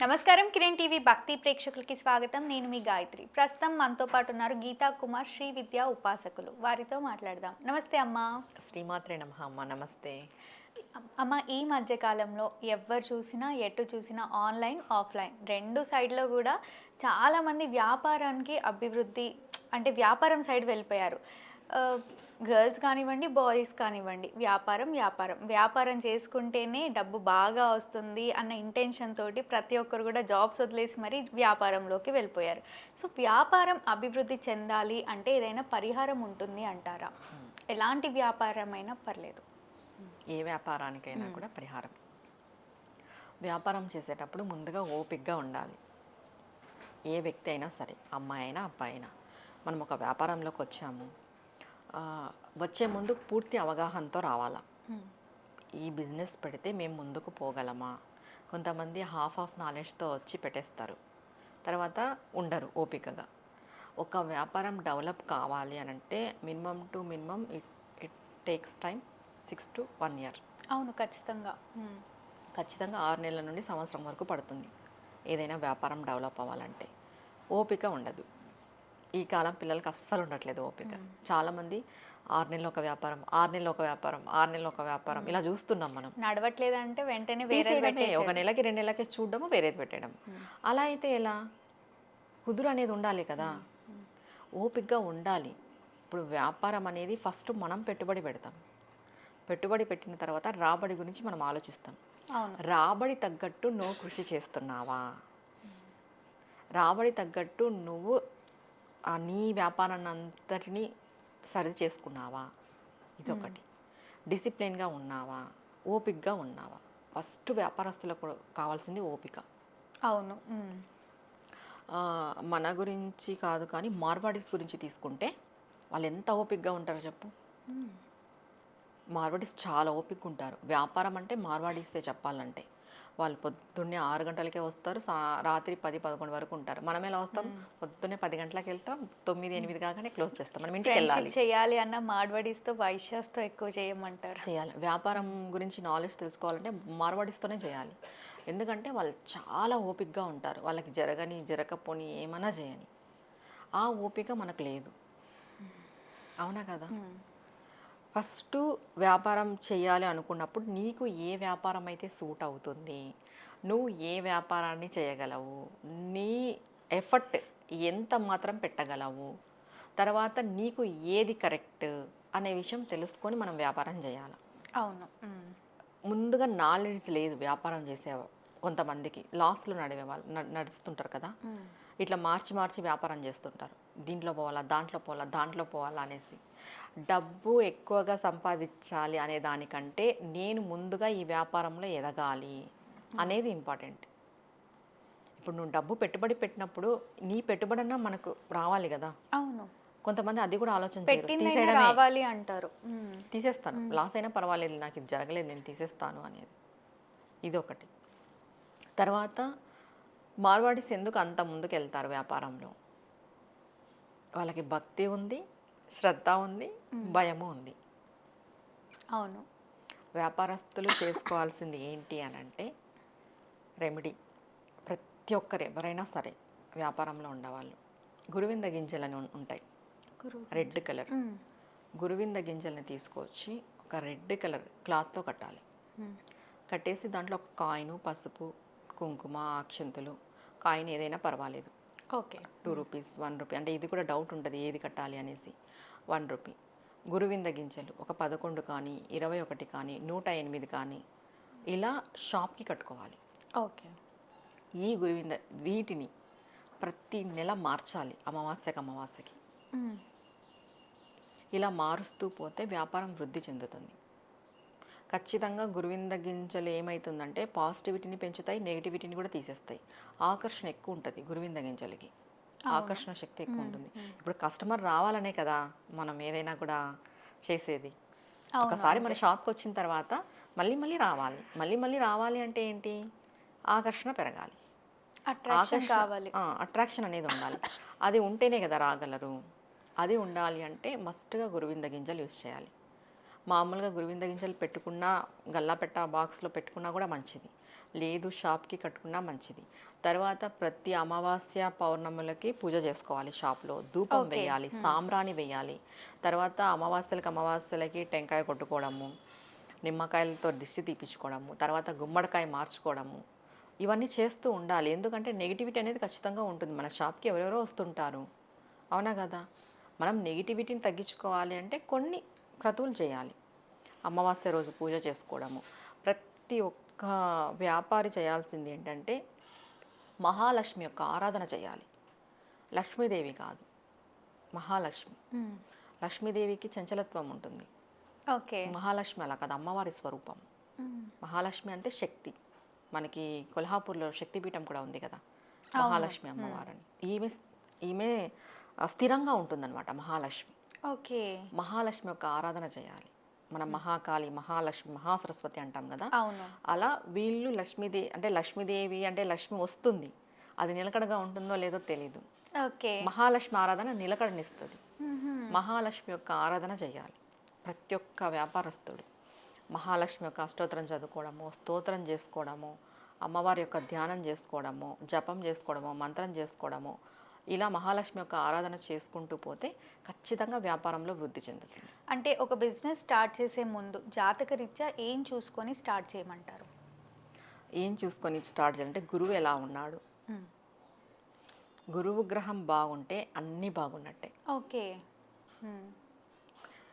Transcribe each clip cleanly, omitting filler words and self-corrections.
నమస్కారం కిరణ్ టీవీ భక్తి ప్రేక్షకులకి స్వాగతం. నేను మీ గాయత్రి. ప్రస్తుతం మనతో పాటు ఉన్నారు గీతా కుమార్ శ్రీ విద్యా ఉపాసకులు. వారితో మాట్లాడదాం. నమస్తే అమ్మా. శ్రీమాత్రే నమః అమ్మ. నమస్తే. అమ్మ, ఈ మధ్య కాలంలో ఎవరు చూసినా ఎటు చూసినా ఆన్లైన్ ఆఫ్లైన్ రెండు సైడ్లో కూడా చాలామంది వ్యాపారానికి అభివృద్ధి అంటే వ్యాపారం సైడ్ వెళ్ళిపోయారు. గర్ల్స్ కానివ్వండి, బాయ్స్ కానివ్వండి, వ్యాపారం వ్యాపారం వ్యాపారం చేసుకుంటేనే డబ్బు బాగా వస్తుంది అన్న ఇంటెన్షన్ తోటి ప్రతి ఒక్కరు కూడా జాబ్స్ వదిలేసి మరీ వ్యాపారంలోకి వెళ్ళిపోయారు. సో వ్యాపారం అభివృద్ధి చెందాలి అంటే ఏదైనా పరిహారం ఉంటుంది అంటారా? ఎలాంటి వ్యాపారం అయినా పర్లేదు. ఏ వ్యాపారానికైనా కూడా పరిహారం. వ్యాపారం చేసేటప్పుడు ముందుగా ఓపికగా ఉండాలి. ఏ వ్యక్తి అయినా సరే, అమ్మాయి అయినా అబ్బాయి అయినా, మనం ఒక వ్యాపారంలోకి వచ్చాము, వచ్చే ముందు పూర్తి అవగాహనతో రావాలా. ఈ బిజినెస్ పెడితే మేము ముందుకు పోగలమా? కొంతమంది హాఫ్ ఆఫ్ నాలెడ్జ్తో వచ్చి పెట్టేస్తారు, తర్వాత ఉండరు ఓపికగా. ఒక వ్యాపారం డెవలప్ కావాలి అని అంటే minimum to minimum it takes time 6 to 1 year. అవును, ఖచ్చితంగా. ఖచ్చితంగా 6 నెలల నుండి సంవత్సరం వరకు పడుతుంది ఏదైనా వ్యాపారం డెవలప్ అవ్వాలంటే. ఓపిక ఉండదు. ఈ కాలం పిల్లలకి అస్సలు ఉండట్లేదు ఓపిక. చాలామంది 6 నెలలు ఒక వ్యాపారం, 6 నెలలు ఒక వ్యాపారం, 6 నెలలు ఒక వ్యాపారం ఇలా చూస్తున్నాం మనం. నడవట్లేదంటే వెంటనే ఒక నెలకి 2 నెలలకి చూడడము, వేరేది పెట్టడం. అలా అయితే ఎలా? కుదురు అనేది ఉండాలి కదా, ఓపికగా ఉండాలి. ఇప్పుడు వ్యాపారం అనేది ఫస్ట్ మనం పెట్టుబడి పెడతాం. పెట్టుబడి పెట్టిన తర్వాత రాబడి గురించి మనం ఆలోచిస్తాం. రాబడి తగ్గట్టు నువ్వు కృషి చేస్తున్నావా? రాబడి తగ్గట్టు నువ్వు నీ వ్యాపారాన్ని అంతటిని సరి చేసుకున్నావా? ఇదొకటి. డిసిప్లిన్గా ఉన్నావా? ఓపికగా ఉన్నావా? ఫస్ట్ వ్యాపారస్తులకు కావాల్సింది ఓపిక. అవును. మన గురించి కాదు కానీ మార్వాడీస్ గురించి తీసుకుంటే వాళ్ళు ఎంత ఓపికగా ఉంటారో చెప్పు. మార్వాడీస్ చాలా ఓపిక ఉంటారు. వ్యాపారం అంటే మార్వాడీస్తే చెప్పాలంటే. వాళ్ళు పొద్దున్నే 6 గంటలకే వస్తారు, రాత్రి 10-11 వరకు ఉంటారు. మనం ఎలా వస్తాం? పొద్దున్నే 10 గంటలకు వెళ్తాం, 9-8 కాగానే క్లోజ్ చేస్తాం. మనం ఇంటికి వెళ్ళాలి. చేయాలి అన్న మార్వాడీస్తో, వైశ్యాస్తో ఎక్కువ చేయమంటారు. చేయాలి. వ్యాపారం గురించి నాలెడ్జ్ తెలుసుకోవాలంటే మార్వాడీస్తోనే చేయాలి. ఎందుకంటే వాళ్ళు చాలా ఓపికగా ఉంటారు. వాళ్ళకి జరగకపోని ఏమన్నా చేయని ఆ ఓపిక మనకు లేదు. అవునా కదా? ఫస్ట్ వ్యాపారం చేయాలి అనుకున్నప్పుడు నీకు ఏ వ్యాపారం అయితే సూట్ అవుతుంది, నువ్వు ఏ వ్యాపారాన్ని చేయగలవు, నీ ఎఫర్ట్ ఎంత మాత్రం పెట్టగలవు, తర్వాత నీకు ఏది కరెక్ట్ అనే విషయం తెలుసుకొని మనం వ్యాపారం చేయాలి. అవును. ముందుగా నాలెడ్జ్ లేదు వ్యాపారం చేసే కొంతమందికి. లాస్లో నడుస్తుంటారు కదా, ఇట్లా మార్చి వ్యాపారం చేస్తుంటారు. దీంట్లో పోవాలా, దాంట్లో పోవాలా అనేసి. డబ్బు ఎక్కువగా సంపాదించాలి అనే దానికంటే నేను ముందుగా ఈ వ్యాపారంలో ఎదగాలి అనేది ఇంపార్టెంట్. ఇప్పుడు నువ్వు డబ్బు పెట్టుబడి పెట్టినప్పుడు నీ పెట్టుబడి అన్నా మనకు రావాలి కదా. అవును. కొంతమంది అది కూడా ఆలోచన రావాలి అంటారు. తీసేస్తాను, లాస్ అయినా పర్వాలేదు, నాకు ఇది జరగలేదు, నేను తీసేస్తాను అనేది. ఇదొకటి. తర్వాత మార్వాడీస్ ఎందుకు అంత ముందుకు వెళ్తారు వ్యాపారంలో? వాళ్ళకి భక్తి ఉంది, శ్రద్ధ ఉంది, భయము ఉంది. అవును. వ్యాపారస్తులు చేసుకోవాల్సింది ఏంటి అని అంటే రెమెడీ. ప్రతి ఒక్కరు ఎవరైనా సరే వ్యాపారంలో ఉండేవాళ్ళు గురువింద గింజలని ఉంటాయి, రెడ్ కలర్. గురువింద గింజల్ని తీసుకొచ్చి ఒక రెడ్ కలర్ క్లాత్తో కట్టాలి. కట్టేసి దాంట్లో ఒక కాయిన్, పసుపు, కుంకుమ, అక్షంతులు, కాయిన్ ఏదైనా పర్వాలేదు. ఓకే. 2 రూపీస్, 1 రూపీ, అంటే ఇది కూడా డౌట్ ఉంటుంది ఏది కట్టాలి అనేసి. 1 రూపీ. గురువింద గింజలు ఒక 11 కానీ, 21 కానీ, 108 కానీ ఇలా షాప్కి కట్టుకోవాలి. ఓకే. ఈ గురువింద వీటిని ప్రతి నెల మార్చాలి, అమావాస్యకి. ఇలా మారుస్తూ పోతే వ్యాపారం వృద్ధి చెందుతుంది. ఖచ్చితంగా గురువింద గింజలు ఏమవుతుందంటే పాజిటివిటీని పెంచుతాయి, నెగిటివిటీని కూడా తీసేస్తాయి. ఆకర్షణ ఎక్కువ ఉంటుంది గురువింద గింజలకి, ఆకర్షణ శక్తి ఎక్కువ ఉంటుంది. ఇప్పుడు కస్టమర్ రావాలనే కదా మనం ఏదైనా కూడా చేసేది. ఒకసారి మన షాప్కి వచ్చిన తర్వాత మళ్ళీ రావాలి అంటే ఏంటి? ఆకర్షణ పెరగాలి, అట్రాక్షన్ అనేది ఉండాలి. అది ఉంటేనే కదా రాగలరు. అది ఉండాలి అంటే మస్ట్గా గురువింద గింజలు యూజ్ చేయాలి. మామూలుగా గురువింద గింజలు పెట్టుకున్నా, గల్లాపెట్ట బాక్స్లో పెట్టుకున్నా కూడా మంచిది. లేదు షాప్కి కట్టుకున్నా మంచిది. తర్వాత ప్రతి అమావాస్య పౌర్ణములకి పూజ చేసుకోవాలి షాప్లో. ధూపం ఓకే. వేయాలి, సాంబ్రాణి వేయాలి. తర్వాత అమావాస్యలకి టెంకాయ కొట్టుకోవడము, నిమ్మకాయలతో దిష్టి తీపించుకోవడము, తర్వాత గుమ్మడికాయ మార్చుకోవడము, ఇవన్నీ చేస్తూ ఉండాలి. ఎందుకంటే నెగిటివిటీ అనేది ఖచ్చితంగా ఉంటుంది. మన షాప్కి ఎవరెవరో వస్తుంటారు, అవునా కదా? మనం నెగిటివిటీని తగ్గించుకోవాలి అంటే కొన్ని క్రతువులు చేయాలి. అమావాస్య రోజు పూజ చేసుకోవడము. ప్రతి ఒక్క వ్యాపారి చేయాల్సింది ఏంటంటే మహాలక్ష్మి యొక్క ఆరాధన చేయాలి. లక్ష్మీదేవి కాదు, మహాలక్ష్మి. లక్ష్మీదేవికి చంచలత్వం ఉంటుంది. ఓకే. మహాలక్ష్మి అలా కాదు, అమ్మవారి స్వరూపం. మహాలక్ష్మి అంటే శక్తి. మనకి కొల్హాపూర్లో శక్తిపీఠం కూడా ఉంది కదా, మహాలక్ష్మి అమ్మవారని. ఈమె స్థిరంగా ఉంటుందన్నమాట మహాలక్ష్మి. ఓకే. మహాలక్ష్మి యొక్క ఆరాధన చేయాలి. మనం మహాకాళి, మహాలక్ష్మి, మహాసరస్వతి అంటాం కదా, అవును. అలా వీళ్ళు లక్ష్మీదేవి అంటే లక్ష్మి వస్తుంది. అది నిలకడగా ఉంటుందో లేదో తెలీదు. ఓకే. మహాలక్ష్మి ఆరాధన నిలకడనిస్తుంది. మహాలక్ష్మి యొక్క ఆరాధన చేయాలి ప్రతి ఒక్క వ్యాపారస్తుడు. మహాలక్ష్మి యొక్క అష్టోత్తరం చదువుకోవడము, స్తోత్రం చేసుకోవడము, అమ్మవారి యొక్క ధ్యానం చేసుకోవడము, జపం చేసుకోవడము, మంత్రం చేసుకోవడము, ఇలా మహాలక్ష్మి యొక్క ఆరాధన చేసుకుంటూ పోతే ఖచ్చితంగా వ్యాపారంలో వృద్ధి చెందుతుంది. అంటే ఒక బిజినెస్ స్టార్ట్ చేసే ముందు జాతక రీత్యా ఏం చూసుకొని స్టార్ట్ చేయమంటారు? ఏం చూసుకొని స్టార్ట్ చేయాలంటే గురువు ఎలా ఉన్నాడు, గురువు గ్రహం బాగుంటే అన్నీ బాగున్నట్టే. ఓకే.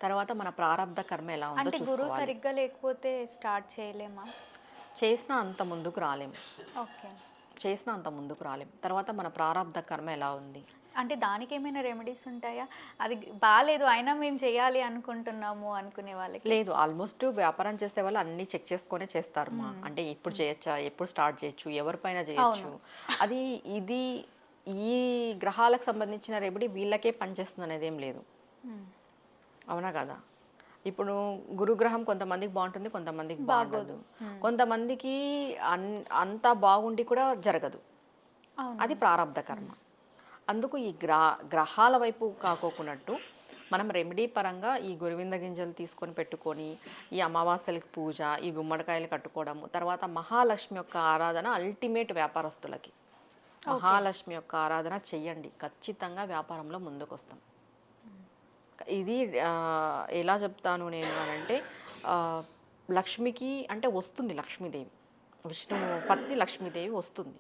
తర్వాత మన ప్రారంధ కర్మ ఎలా ఉందో అంటే గురువు చూసుకోవాలి. సరిగ్గా లేకపోతే స్టార్ట్ చేయలేమా? చేసినా అంత ముందుకు రాలేము. ఓకే. చేసినా అంత ముందుకు రాలేము. తర్వాత మన ప్రారంధ కర్మ ఎలా ఉంది, అంటే దానికి ఏమైనా రెమెడీస్ ఉంటాయా? అది బాగాలేదు అయినా మేము చేయాలి అనుకుంటున్నాము అనుకునే వాళ్ళకి? లేదు, ఆల్మోస్ట్ వ్యాపారం చేసే వాళ్ళు అన్నీ చెక్ చేసుకొనే చేస్తారు మా. అంటే ఇప్పుడు చేయొచ్చా, ఎప్పుడు స్టార్ట్ చేయొచ్చు, ఎవరిపైన చేయొచ్చు, అది ఇది ఈ గ్రహాలకు సంబంధించిన రెమెడీ వీళ్ళకే పనిచేస్తుంది అనేది ఏం లేదు, అవునా కదా? ఇప్పుడు గురుగ్రహం కొంతమందికి బాగుంటుంది, కొంతమందికి బాగోదు. కొంతమందికి అంతా బాగుండి కూడా జరగదు. అది ప్రారంధ కర్మ. అందుకు ఈ గ్రహాల వైపు కాకోకున్నట్టు మనం రెమెడీ పరంగా ఈ గురువింద గింజలు తీసుకొని పెట్టుకొని ఈ అమావాస్యలకి పూజ, ఈ గుమ్మడికాయలు కట్టుకోవడము, తర్వాత మహాలక్ష్మి యొక్క ఆరాధన అల్టిమేట్ వ్యాపారస్తులకి. మహాలక్ష్మి యొక్క ఆరాధన చెయ్యండి, ఖచ్చితంగా వ్యాపారంలో ముందుకు వస్తాం. ఇది ఎలా చెప్తాను నేను అనంటే, లక్ష్మికి అంటే వస్తుంది లక్ష్మీదేవి, విష్ణు పత్ని లక్ష్మీదేవి వస్తుంది.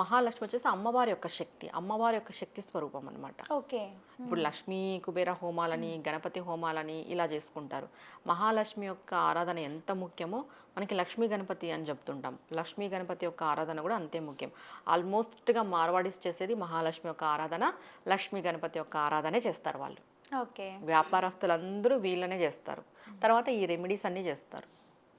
మహాలక్ష్మి వచ్చేసి అమ్మవారి యొక్క శక్తి, అమ్మవారి యొక్క శక్తి స్వరూపం అనమాట. ఓకే. ఇప్పుడు లక్ష్మీ కుబేర హోమాలని, గణపతి హోమాలని ఇలా చేసుకుంటారు. మహాలక్ష్మి యొక్క ఆరాధన ఎంత ముఖ్యమో మనకి లక్ష్మీ గణపతి అని చెప్తుంటాం. లక్ష్మీ గణపతి యొక్క ఆరాధన కూడా అంతే ముఖ్యం. ఆల్మోస్ట్గా మార్వాడీస్ చేసేది మహాలక్ష్మి యొక్క ఆరాధన, లక్ష్మీ గణపతి యొక్క ఆరాధనే చేస్తారు వాళ్ళు. ఓకే. వ్యాపారస్తులందరూ వీళ్ళనే చేస్తారు. తర్వాత ఈ రెమెడీస్ అన్నీ చేస్తారు.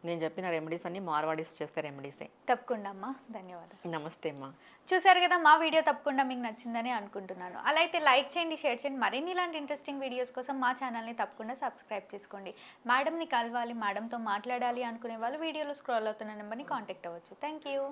నేను చెప్పిన రెమెడీస్ అన్నీ మార్వాడీస్ చేస్తే రెమెడీసే. తప్పకుండా అమ్మా, ధన్యవాదాలు. నమస్తే అమ్మా. చూసారు కదా, మా వీడియో తప్పకుండా మీకు నచ్చిందని అనుకుంటున్నాను. అలా అయితే లైక్ చేయండి, షేర్ చేయండి. మరిన్ని ఇలాంటి ఇంట్రెస్టింగ్ వీడియోస్ కోసం మా ఛానల్ని తప్పకుండా సబ్స్క్రైబ్ చేసుకోండి. మేడంని కలవాలి, మేడంతో మాట్లాడాలి అనుకునే వాళ్ళు వీడియోలో స్క్రోల్ అవుతున్న నెంబర్ని కాంటాక్ట్ అవ్వచ్చు. Thank you.